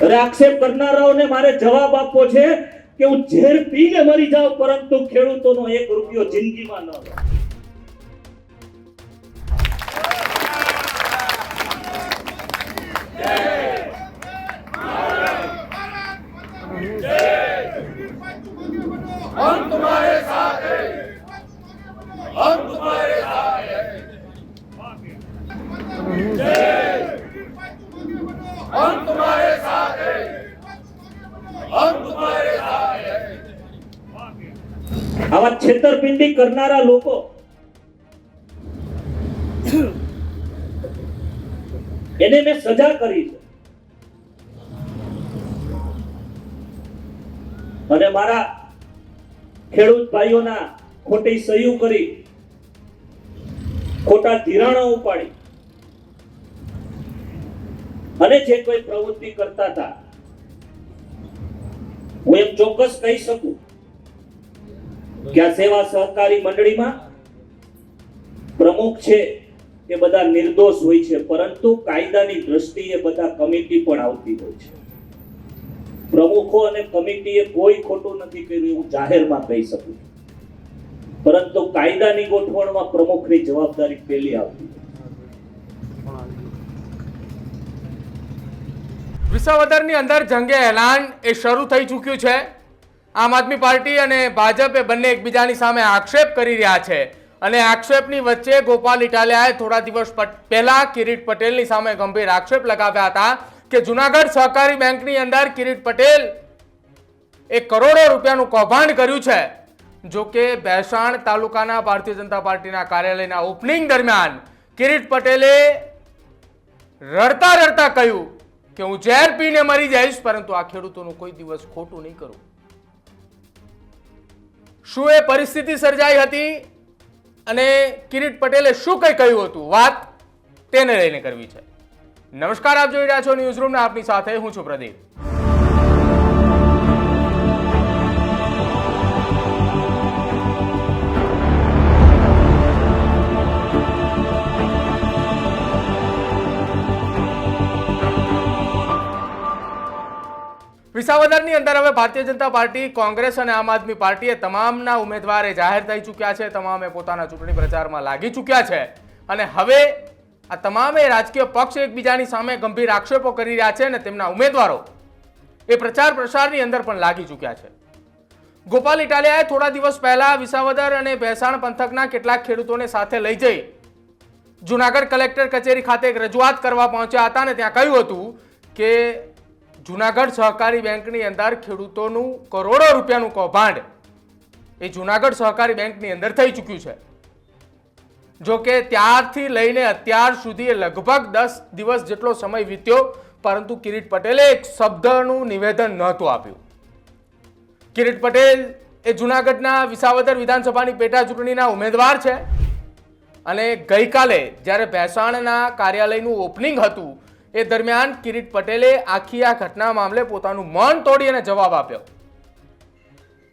અરે આક્ષેપ કરનારાઓને મારે જવાબ આપવો છે કે હું ઝેર પીને મરી જાઉં પરંતુ ખેડૂતોનો 1 રૂપિયો જિંદગીમાં ન લો. हम तुम्हारे साथ हैं, हम तुम्हारे साथ हैं, हम तुम्हारे साथ हैं, हम तुम्हारे साथ हैं. આવા છેતરપિંડી કરનારા લોકો એને મેં સજા કરી છે અને મારા ખેડૂત ભાઈઓના ખોટી સહી કરી ખોટા ધિરાણો ઉપાડી અને જે કોઈ પ્રવૃત્તિ કરતા હતા હું એમ ચોક્કસ કહી શકું કે આ સેવા સહકારી મંડળીમાં પ્રમુખ છે એ બધા નિર્દોષ હોય છે, પરંતુ કાયદાની દ્રષ્ટિએ બધા કમિટી પણ આવતી હોય છે. પ્રમુખો અને કમિટીએ કોઈ ખોટું નથી કર્યું એવું જાહેરમાં કહી શકું, પરંતુ કાયદાની ગોઠવણમાં પ્રમુખની જવાબદારી પહેલી આવતી. વિસાવદરની અંદર જંગે એલાન એ શરૂ થઈ ચૂક્યું છે. આમ આદમી પાર્ટી અને ભાજપ એ બંને એકબીજાની સામે આક્ષેપ કરી રહ્યા છે અને આક્ષેપની વચ્ચે ગોપાલ ઇટાલિયાએ થોડા દિવસ પહેલા કિરીટ પટેલની સામે ગંભીર આક્ષેપ લગાવ્યા હતા કે જુનાગઢ સહકારી બેંકની અંદર કિરીટ પટેલ એક કરોડો રૂપિયાનું કૌભાંડ કર્યું છે. જો કે ભેસાણ તાલુકાના ભારતીય જનતા પાર્ટીના કાર્યાલયના ઓપનિંગ દરમિયાન કિરીટ પટેલે રડતા રડતા કહ્યું કે હું ઝેર પીને મરી જઈશ પરંતુ આ ખેડૂતોનું કોઈ દિવસ ખોટું નહીં કરું. શું એ પરિસ્થિતિ સર્જાઈ હતી અને કિરીટ પટેલે શું કંઈ કહ્યું હતું, વાત તેને લઈને કરવી છે. નમસ્કાર, આપ જોઈ રહ્યા છો ન્યૂઝ રૂમ ને આપની સાથે હું છું પ્રદીપ. વિસાવદરની અંદર હવે ભારતીય જનતા પાર્ટી, કોંગ્રેસ અને આમ આદમી પાર્ટીએ તમામના ઉમેદવાર જાહેર થઈ ચૂક્યા છે. તમામે પોતાના ચૂંટણી પ્રચારમાં લાગી ચૂક્યા છે અને હવે આ તમામે રાજકીય પક્ષ એકબીજાની સામે ગંભીર આક્ષેપો કરી રહ્યા છે અને તેમના ઉમેદવારો એ પ્રચાર પ્રસારની અંદર પણ લાગી ચૂક્યા છે. ગોપાલ ઇટાલિયાએ થોડા દિવસ પહેલા વિસાવદર અને ભેસાણ પંથકના કેટલાક ખેડૂતોને સાથે લઈ જઈ જુનાગઢ કલેક્ટર કચેરી ખાતે એક રજૂઆત કરવા પહોંચ્યા હતા અને ત્યાં કહ્યું હતું કે જુનાગઢ સહકારી બેંકની અંદર ખેડૂતોનું કરોડો રૂપિયાનું કૌભાંડ એ જુનાગઢ સહકારી બેંકની અંદર થઈ ચૂક્યું છે. જો કે ત્યારથી લઈને અત્યાર સુધી લગભગ 10 દિવસ જેટલો સમય વીત્યો, પરંતુ કિરીટ પટેલે એક શબ્દનું નિવેદન નહોતું આપ્યું. કિરીટ પટેલ એ જુનાગઢના વિસાવદર વિધાનસભાની પેટા ચૂંટણીના ઉમેદવાર છે અને ગઈકાલે જ્યારે ભેસાણના કાર્યાલયનું ઓપનિંગ હતું એ દરમિયાન કિરીટ પટેલે આખી આ ઘટના મામલે પોતાનું મન તોડી અને જવાબ આપ્યો.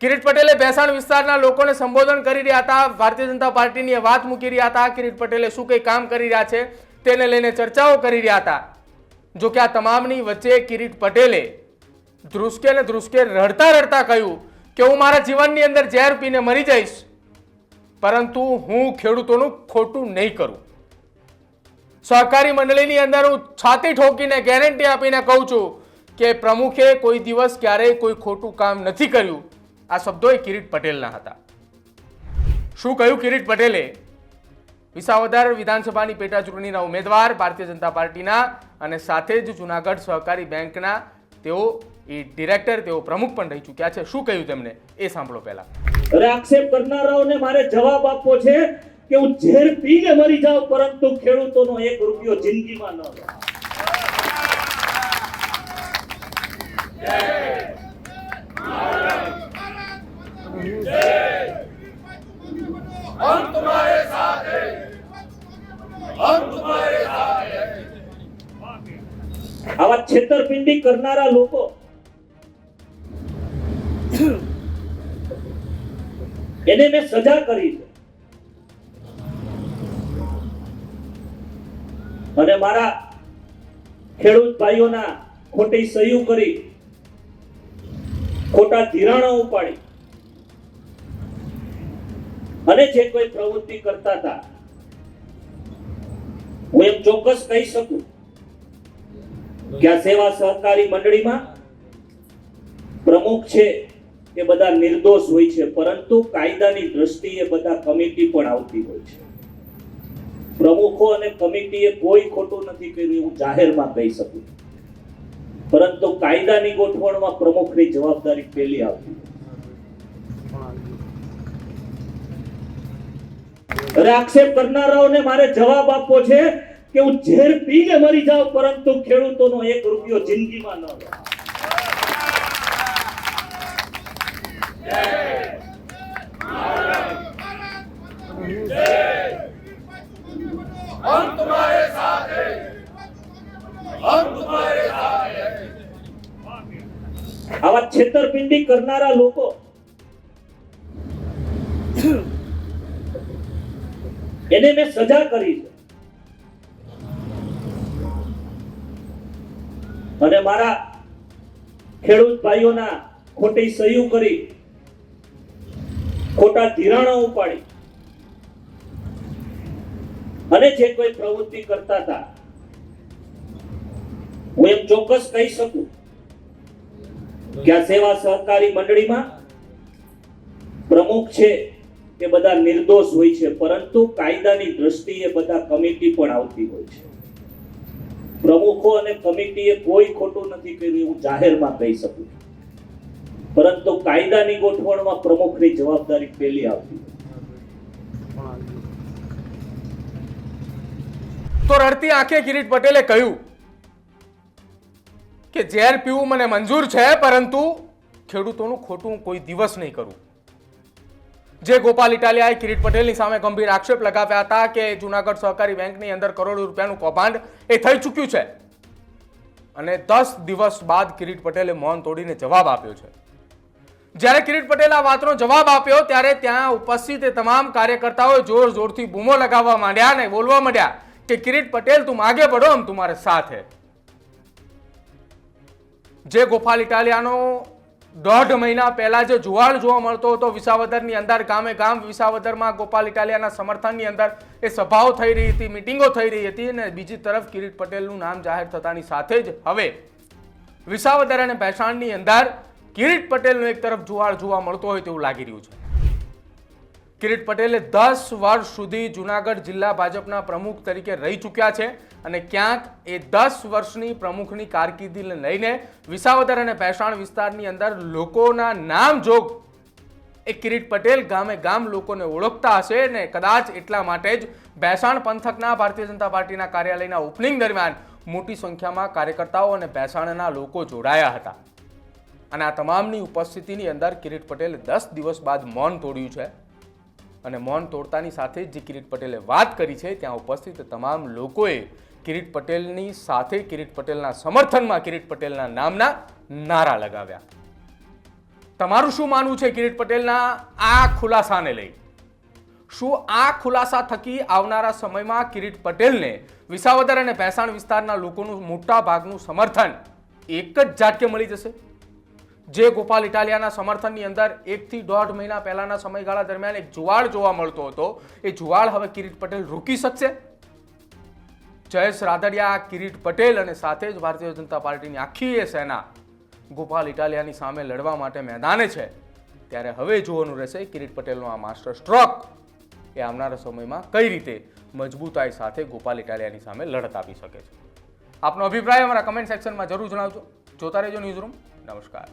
કિરીટ પટેલે ભેસાણ વિસ્તારના લોકોને સંબોધન કરી રહ્યા હતા, ભારતીય જનતા પાર્ટીની વાત મૂકી રહ્યા હતા, કિરીટ પટેલે શું કંઈ કામ કરી રહ્યા છે તેને લઈને ચર્ચાઓ કરી રહ્યા હતા. જો કે આ તમામની વચ્ચે કિરીટ પટેલે ધ્રુસકે ને ધ્રુસકે રડતા રડતા કહ્યું કે હું મારા જીવનની અંદર ઝેર પીને મરી જઈશ પરંતુ હું ખેડૂતોનું ખોટું નહીં કરું. સહકારી મંડળીની અંદર હું છાતી ઠોકીને ગેરંટી આપીને કહું છું કે પ્રમુખે કોઈ દિવસ ક્યારેય કોઈ ખોટું કામ નથી કર્યું. આ શબ્દો એ કિરીટ પટેલના હતા. શું કહ્યું કિરીટ પટેલે? વિસાવદર વિધાનસભાની પેટા ચૂંટણીના ઉમેદવાર ભારતીય જનતા પાર્ટીના અને સાથે જ જુનાગઢ સહકારી બેંકના તેઓ એ ડિરેક્ટર, તેઓ પ્રમુખ પણ રહી ચૂક્યા છે. શું કહ્યું તેમણે એ સાંભળો પહેલા. અરે આક્ષેપ કરનારાઓને મારે જવાબ આપવો છે કે હું ઝેર પીને મરી જાઉં પરંતુ ખેડૂતોનો 1 રૂપિયો જિંદગીમાં ન લો. हम तुम्हारे साथ हैं, हम तुम्हारे साथ हैं. આવા છેતરપિંડી કરનારા લોકો એને મેં સજા કરી છે અને મારા ખેડૂત ભાઈઓના ખોટી સહી કરી, ખોટા ધિરાણો ઉપાડી અને જે કોઈ પ્રવૃત્તિ કરતા હતા, હું એમ ચોક્કસ કહી શકું કે આ સેવા સહકારી મંડળીમાં પ્રમુખ છે એ બધા નિર્દોષ હોય છે, પરંતુ કાયદાની દ્રષ્ટિએ બધા કમિટી પણ આવતી હોય છે. પ્રમુખો અને કમિટીએ કોઈ ખોટું નથી કર્યું હું જાહેરમાં કહી શકું, પરંતુ કાયદાની ગોઠવણમાં પ્રમુખની જવાબદારી પહેલી આવતી. અરે આક્ષેપ કરનારાઓને મારે જવાબ આપવો છે કે હું ઝેર પીને મરી જાઉં, પરંતુ ખેડૂતોનો 1 રૂપિયો જિંદગીમાં ન લો. हम तुम्हारे साथ हैं, हम तुम्हारे साथ हैं. આવા છેતરપિંડી કરનારા લોકો એને મેં સજા કરી છે અને મારા ખેડૂત ભાઈઓના ખોટી સહી કરી, ખોટા ધિરાણો ઉપાડી અને જે કોઈ પ્રવૃત્તિ કરતા હતા, હું એમ ચોક્કસ કહી શકું કે આ સેવા સહકારી મંડળીમાં પ્રમુખ છે એ બધા નિર્દોષ હોય છે, પરંતુ કાયદાની દ્રષ્ટિએ બધા કમિટી પણ આવતી હોય છે. પ્રમુખો અને કમિટીએ કોઈ ખોટું નથી કર્યું હું જાહેરમાં કહી શકું, પરંતુ કાયદાની ગોઠવણમાં પ્રમુખની જવાબદારી પહેલી આવતી. તો રડતી આંખે કિરીટ પટેલે કહ્યું કે ઝેર પીવું મને મંજૂર છે, પરંતુ ખેડૂતોનું ખોટું કોઈ દિવસ નહીં કરું. જે ગોપાલ ઇટાલિયાએ કિરીટ પટેલની સામે ગંભીર આક્ષેપ લગાવ્યા હતા કે જૂનાગઢ સહકારી બેંકની અંદર કરોડો રૂપિયાનું કૌભાંડ એ થઈ ચૂક્યું છે, અને 10 દિવસ બાદ કિરીટ પટેલે મૌન તોડીને જવાબ આપ્યો છે. જ્યારે કિરીટ પટેલે આ વાતનો જવાબ આપ્યો ત્યારે ત્યાં ઉપસ્થિત તમામ કાર્યકર્તાઓએ જોર જોરથી બૂમો લગાવવા માંડ્યા અને બોલવા માંડ્યા કે કિરીટ પટેલ तुम आगे बढ़ो, हम तुम्हारे साथ है. જે ગોપાલ ઇટાલિયાનો 1.5 મહિના પહેલા જે જુવાળ જોવા મળતો હતો વિસાવદરની અંદર, ગામે ગામ વિસાવદરમાં ગોપાલ ઇટાલિયાના સમર્થનની અંદર એ સભાઓ થઈ રહી હતી, મીટિંગો થઈ રહી હતી, અને બીજી તરફ કિરીટ પટેલનું નામ જાહેર થતાની સાથે જ હવે વિસાવદર અને ભેસાણની અંદર કિરીટ પટેલનો એક તરફ જુવાળ જોવા મળતો હોય તેવું લાગી રહ્યું છે. કિરીટ પટેલે 10 વર્ષ સુધી જૂનાગઢ જિલ્લા ભાજપના પ્રમુખ તરીકે રહી ચૂક્યા છે, અને ક્યાંક એ 10 વર્ષની પ્રમુખની કારકિર્દીને લઈને વિસાવદર અને ભેસાણ વિસ્તારની અંદર લોકોના નામ જોગ એ કિરીટ પટેલ ગામે ગામ લોકોને ઓળખતા હશે, ને કદાચ એટલા માટે જ ભેસાણ પંથકના ભારતીય જનતા પાર્ટીના કાર્યાલયના ઓપનિંગ દરમિયાન મોટી સંખ્યામાં કાર્યકર્તાઓ અને ભેસાણના લોકો જોડાયા હતા. અને આ તમામની ઉપસ્થિતિની અંદર કિરીટ પટેલે 10 દિવસ બાદ મૌન તોડ્યું છે, અને મૌન તોડતાની સાથે જે કિરીટ પટેલે વાત કરી છે ત્યાં ઉપસ્થિત તમામ લોકોએ કિરીટ પટેલની સાથે કિરીટ પટેલના સમર્થનમાં કિરીટ પટેલના નામના નારા લગાવ્યા. તમારું શું માનવું છે કિરીટ પટેલના આ ખુલાસાને લઈ? શું આ ખુલાસા થકી આવનારા સમયમાં કિરીટ પટેલને વિસાવદર અને ભેસાણ વિસ્તારના લોકોનું મોટા ભાગનું સમર્થન એક જ ઝાટકે મળી જશે? જે ગોપાલ ઇટાલિયાના સમર્થનની અંદર 1 થી 1.5 મહિના પહેલાના સમયગાળા દરમિયાન એક જુવાળ જોવા મળતો હતો, એ જુવાળ હવે કિરીટ પટેલ રોકી શકશે? જયેશ રાદડિયા, કિરીટ પટેલ અને સાથે જ ભારતીય જનતા પાર્ટીની આખી એ સેના ગોપાલ ઇટાલિયાની સામે લડવા માટે મેદાને છે. ત્યારે હવે જોવાનું રહેશે કિરીટ પટેલનો આ માસ્ટર સ્ટ્રોક એ આવનારા સમયમાં કઈ રીતે મજબૂતાઈ સાથે ગોપાલ ઇટાલિયાની સામે લડત આપી શકે છે. આપનો અભિપ્રાય અમારા કમેન્ટ સેક્શનમાં જરૂર જણાવજો. જોતા રહેજો ન્યૂઝરૂમ. નમસ્કાર.